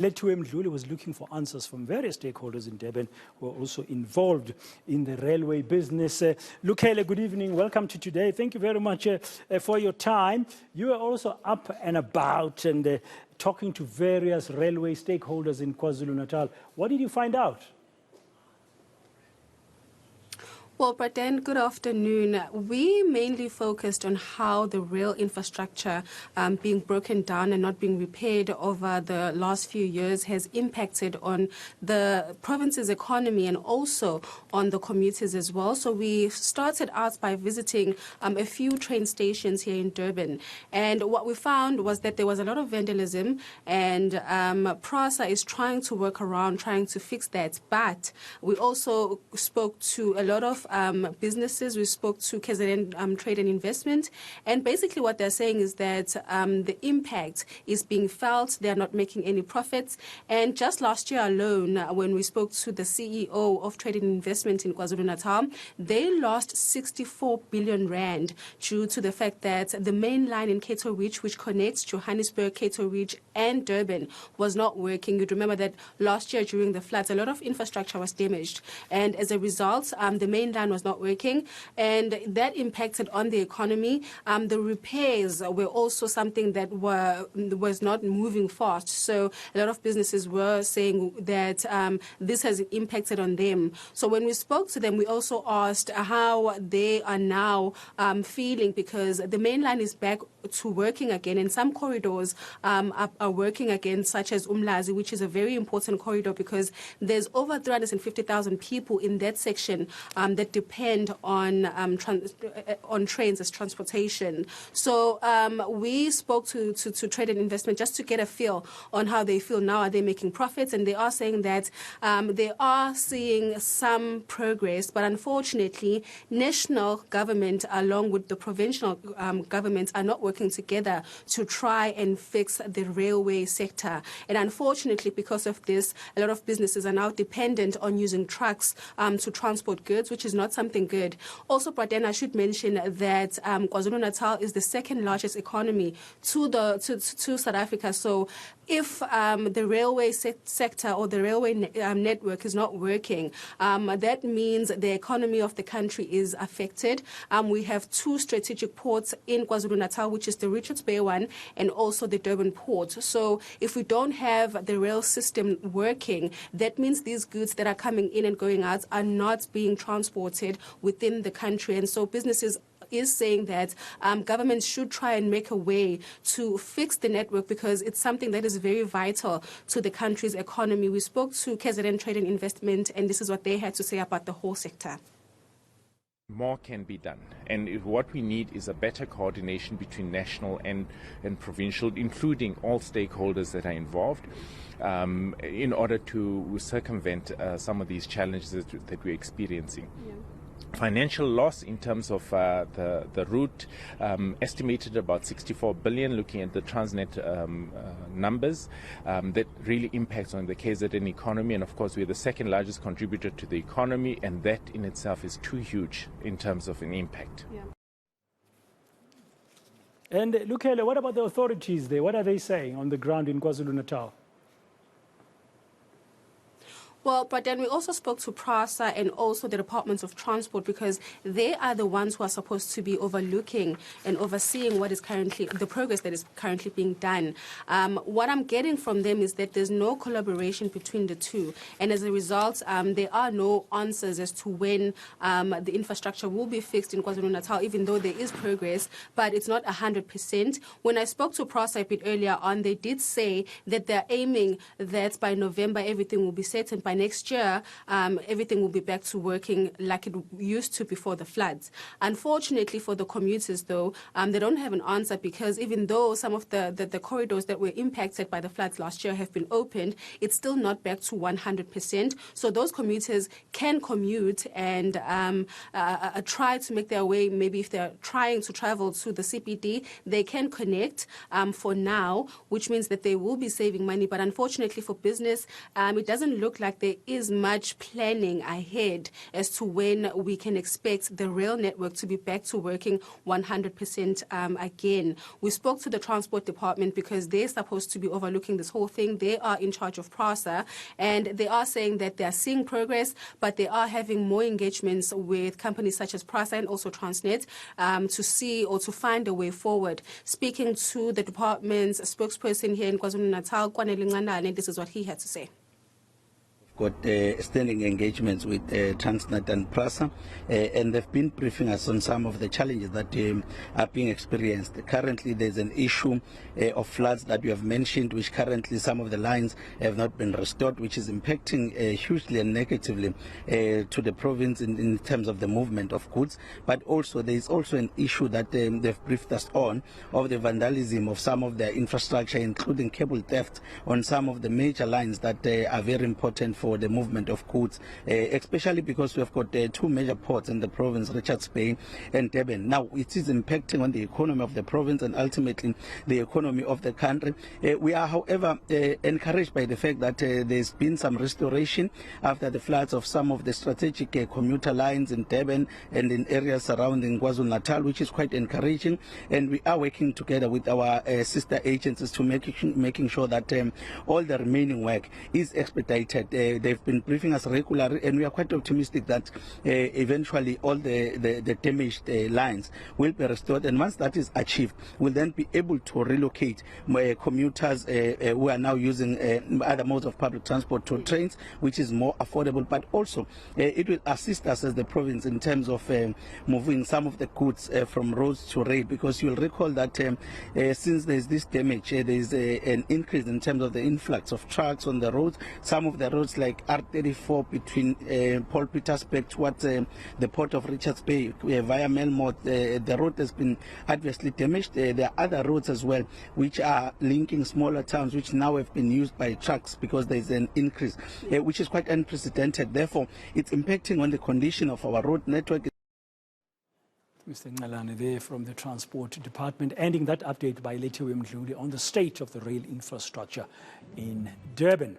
Lethiwe Mdluli was looking for answers from various stakeholders in Durban who are also involved in the railway business. Lukele, good evening. Welcome to today. Thank you very much for your time. You are also up and about and talking to various railway stakeholders in KwaZulu-Natal. What did you find out? Well, Praten, good afternoon. We mainly focused on how the rail infrastructure being broken down and not being repaired over the last few years has impacted on the province's economy and also on the commuters as well. So we started out by visiting a few train stations here in Durban. And what we found was that there was a lot of vandalism, and PRASA is trying to work around, trying to fix that. But we also spoke to a lot of businesses. We spoke to KZN Trade and Investment, and basically what they're saying is that the impact is being felt. They're not making any profits. And just last year alone, when we spoke to the CEO of Trade and Investment in KwaZulu-Natal, they lost 64 billion rand due to the fact that the main line in Cato Ridge, which connects Johannesburg, Cato Ridge, and Durban, was not working. You'd remember that last year during the floods, a lot of infrastructure was damaged, and as a result, the main line was not working, and that impacted on the economy. The repairs were also something that was not moving fast, so a lot of businesses were saying that this has impacted on them. So when we spoke to them, we also asked how they are now feeling, because the main line is back to working again, and some corridors are working again, such as Umlazi, which is a very important corridor because there's over 350,000 people in that section that depend on trains as transportation. So we spoke to Trade and Investment just to get a feel on how they feel now. Are they making profits? And they are saying that they are seeing some progress, but unfortunately, national government along with the provincial governments are not working together to try and fix the railway sector. And unfortunately, because of this, a lot of businesses are now dependent on using trucks to transport goods, which is not something good. Also, Praten, I should mention that KwaZulu-Natal is the second largest economy to South Africa. So if the railway sector or the railway network is not working, that means the economy of the country is affected. We have two strategic ports in KwaZulu-Natal, which is the Richards Bay one and also the Durban port. So if we don't have the rail system working, that means these goods that are coming in and going out are not being transported within the country. And so businesses is saying that governments should try and make a way to fix the network because it's something that is very vital to the country's economy. We spoke to KZN Trade and Investment, and this is what they had to say about the whole sector. More can be done, and what we need is a better coordination between national and provincial, including all stakeholders that are involved, in order to circumvent some of these challenges that we're experiencing. Yeah. Financial loss in terms of the route, estimated about 64 billion, looking at the Transnet numbers, that really impacts on the KZN economy. And of course, we're the second largest contributor to the economy, and that in itself is too huge in terms of an impact. Yeah. And Lukele, what about the authorities there? What are they saying on the ground in KwaZulu-Natal? Well, but then we also spoke to PRASA and also the Departments of Transport because they are the ones who are supposed to be overlooking and overseeing what is currently, the progress that is currently being done. What I'm getting from them is that there's no collaboration between the two. And as a result, there are no answers as to when the infrastructure will be fixed in KwaZulu-Natal, even though there is progress, but it's not 100%. When I spoke to PRASA a bit earlier on, they did say that they're aiming that by November everything will be set, and by next year, everything will be back to working like it used to before the floods. Unfortunately for the commuters, though, they don't have an answer because even though some of the corridors that were impacted by the floods last year have been opened, it's still not back to 100%. So those commuters can commute and try to make their way. Maybe if they're trying to travel to the CBD, they can connect for now, which means that they will be saving money. But unfortunately for business, it doesn't look like that there is much planning ahead as to when we can expect the rail network to be back to working 100% again. We spoke to the Transport Department because they're supposed to be overlooking this whole thing. They are in charge of PRASA, and they are saying that they are seeing progress, but they are having more engagements with companies such as PRASA and also Transnet to see or to find a way forward. Speaking to the department's spokesperson here in KwaZulu-Natal, Kwanele Ngandane, this is what he had to say. Got standing engagements with Transnet and PRASA, and they've been briefing us on some of the challenges that are being experienced. Currently, there's an issue of floods that you have mentioned, which currently some of the lines have not been restored, which is impacting hugely and negatively to the province in terms of the movement of goods. But also, there is also an issue that they've briefed us on of the vandalism of some of their infrastructure, including cable theft on some of the major lines that are very important for the movement of goods, especially because we have got two major ports in the province, Richards Bay and Durban. Now, it is impacting on the economy of the province and ultimately the economy of the country. We are, however, encouraged by the fact that there's been some restoration after the floods of some of the strategic commuter lines in Durban and in areas surrounding KwaZulu-Natal, which is quite encouraging. And we are working together with our sister agencies to making sure that all the remaining work is expedited. They've been briefing us regularly, and we are quite optimistic that eventually all the damaged lines will be restored. And once that is achieved, we'll then be able to relocate commuters who are now using other modes of public transport to trains, which is more affordable. But also, it will assist us as the province in terms of moving some of the goods from roads to rail, because you'll recall that since there's this damage, there's an increase in terms of the influx of trucks on the roads. Some of the roads like R34 between Paul Petersburg towards the port of Richards Bay via Melmort, the road has been adversely damaged. There are other roads as well which are linking smaller towns which now have been used by trucks because there is an increase, which is quite unprecedented. Therefore, it's impacting on the condition of our road network. Mr. Ngalane there from the Transport Department, ending that update by Lethiwe Mdluli on the state of the rail infrastructure in Durban.